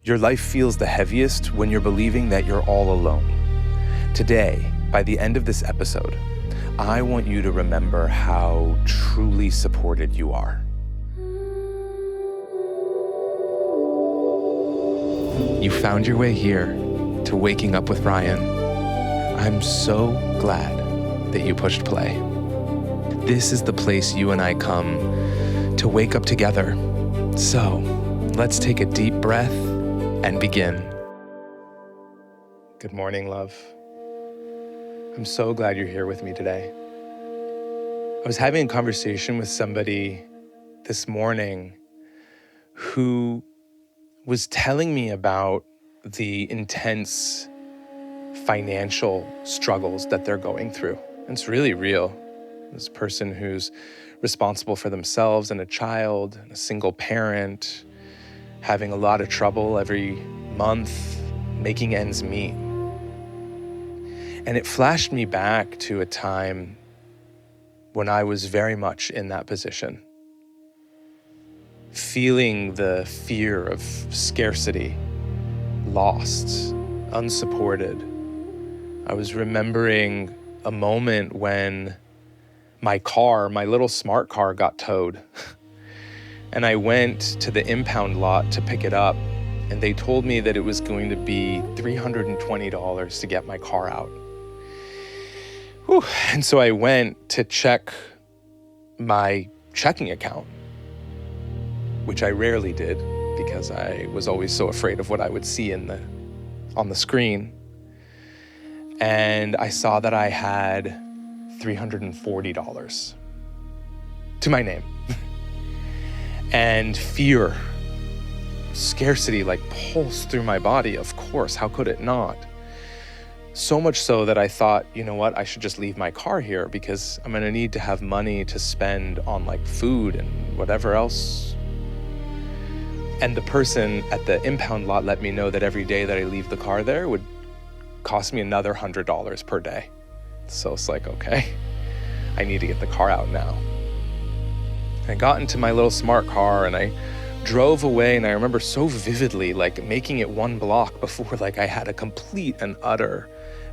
Your life feels the heaviest when you're believing that you're all alone. Today, by the end of this episode, I want you to remember how truly supported you are. You found your way here to Waking Up with Ryan. I'm so glad that you pushed play. This is the place you and I come to wake up together. So let's take a deep breath and begin. Good morning, love. I'm so glad you're here with me today. I was having a conversation with somebody this morning who was telling me about the intense financial struggles that they're going through. It's really real. This person who's responsible for themselves and a child, a single parent, having a lot of trouble every month, making ends meet. And it flashed me back to a time when I was very much in that position, feeling the fear of scarcity, lost, unsupported. I was remembering a moment when my little smart car got towed. And I went to the impound lot to pick it up, and they told me that it was going to be $320 to get my car out. Whew. And so I went to check my checking account, which I rarely did because I was always so afraid of what I would see on the screen. And I saw that I had $340 to my name. And fear, scarcity pulsed through my body, of course, how could it not? So much so that I thought, you know what, I should just leave my car here because I'm gonna need to have money to spend on food and whatever else. And the person at the impound lot let me know that every day that I leave the car there would cost me another $100 per day. So it's okay, I need to get the car out now. I got into my little smart car and I drove away, and I remember so vividly making it one block before I had a complete and utter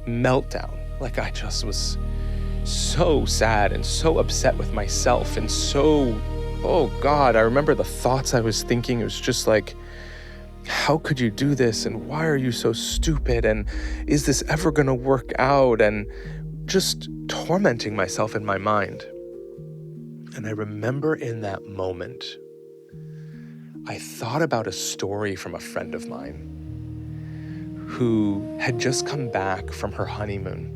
meltdown. I just was so sad and so upset with myself and so, oh God, I remember the thoughts I was thinking. It was just how could you do this? And why are you so stupid? And is this ever gonna work out? And just tormenting myself in my mind. And I remember in that moment, I thought about a story from a friend of mine who had just come back from her honeymoon,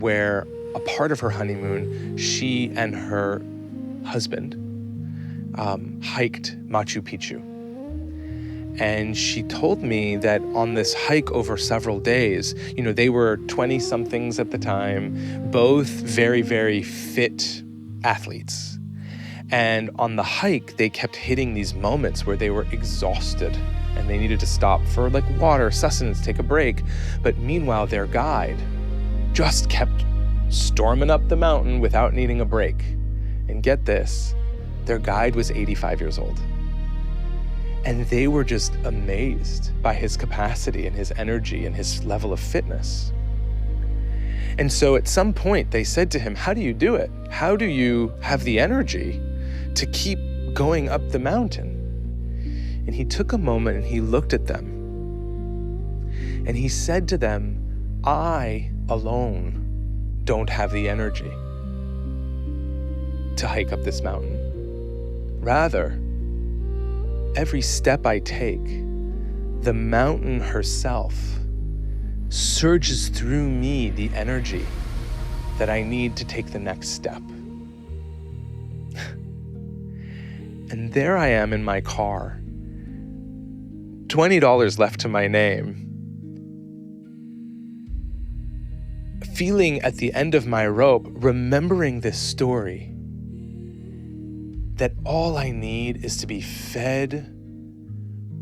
where a part of her honeymoon, she and her husband hiked Machu Picchu. And she told me that on this hike over several days, they were 20-somethings at the time, both very, very fit athletes. And on the hike, they kept hitting these moments where they were exhausted and they needed to stop for water, sustenance, take a break. But meanwhile, their guide just kept storming up the mountain without needing a break. And get this, their guide was 85 years old. And they were just amazed by his capacity and his energy and his level of fitness. And so at some point they said to him, how do you do it? How do you have the energy to keep going up the mountain? And he took a moment and he looked at them. And he said to them, I alone don't have the energy to hike up this mountain. Rather, every step I take, the mountain herself surges through me the energy that I need to take the next step. And there I am in my car, $20 left to my name, feeling at the end of my rope, remembering this story, that all I need is to be fed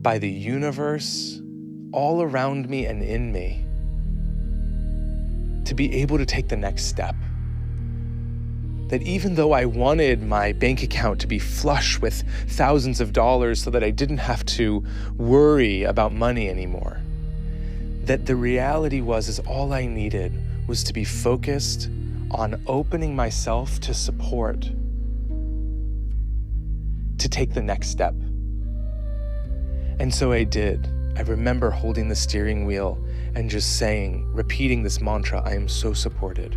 by the universe all around me and in me to be able to take the next step. That even though I wanted my bank account to be flush with thousands of dollars so that I didn't have to worry about money anymore, that the reality is all I needed was to be focused on opening myself to support, to take the next step. And so I did. I remember holding the steering wheel and just repeating this mantra, I am so supported.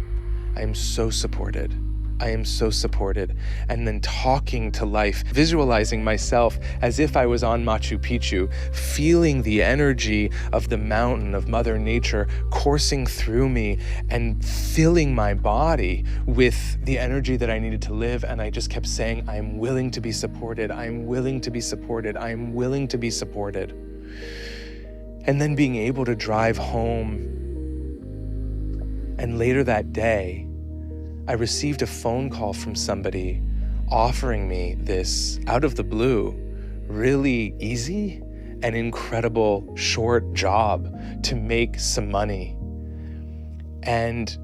I am so supported. I am so supported. And then talking to life, visualizing myself as if I was on Machu Picchu, feeling the energy of the mountain, of Mother Nature coursing through me and filling my body with the energy that I needed to live. And I just kept saying, I am willing to be supported. I am willing to be supported. I am willing to be supported. And then being able to drive home. And later that day, I received a phone call from somebody offering me this, out of the blue, really easy and incredible short job to make some money. And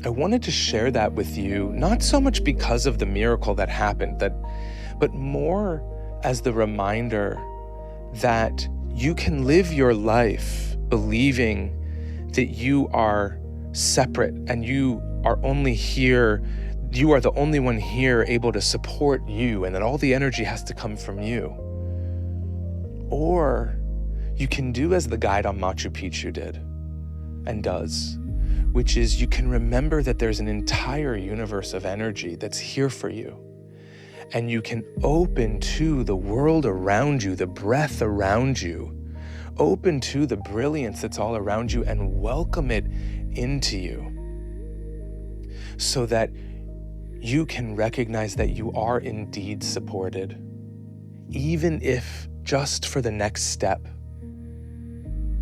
I wanted to share that with you, not so much because of the miracle that happened, but more as the reminder that you can live your life believing that you are separate and you are the only one here able to support you, and that all the energy has to come from you. Or you can do as the guide on Machu Picchu did and does, which is you can remember that there's an entire universe of energy that's here for you. And you can open to the world around you, the breath around you, open to the brilliance that's all around you and welcome it into you, so that you can recognize that you are indeed supported, even if just for the next step,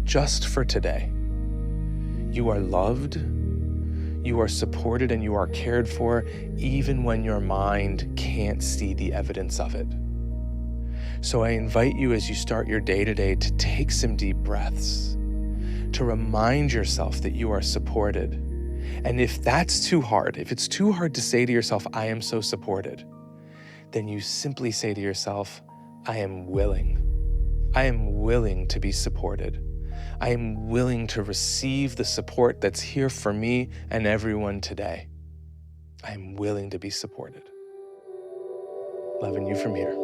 just for today. You are loved, you are supported, and you are cared for, even when your mind can't see the evidence of it. So I invite you, as you start your day today, to take some deep breaths, to remind yourself that you are supported. And if that's too hard, if it's too hard to say to yourself, I am so supported, then you simply say to yourself, I am willing. I am willing to be supported. I am willing to receive the support that's here for me and everyone today. I am willing to be supported. Loving you from here.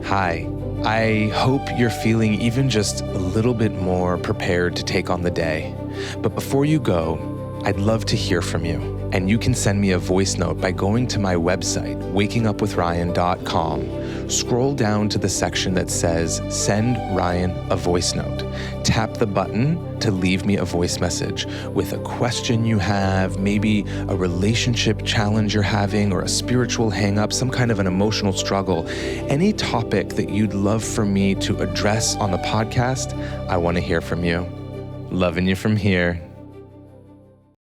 Hi. I hope you're feeling even just a little bit more prepared to take on the day. But before you go, I'd love to hear from you. And you can send me a voice note by going to my website, wakingupwithryan.com. Scroll down to the section that says, Send Ryan a voice note. Tap the button to leave me a voice message with a question you have, maybe a relationship challenge you're having, or a spiritual hang-up, some kind of an emotional struggle. Any topic that you'd love for me to address on the podcast, I want to hear from you. Loving you from here.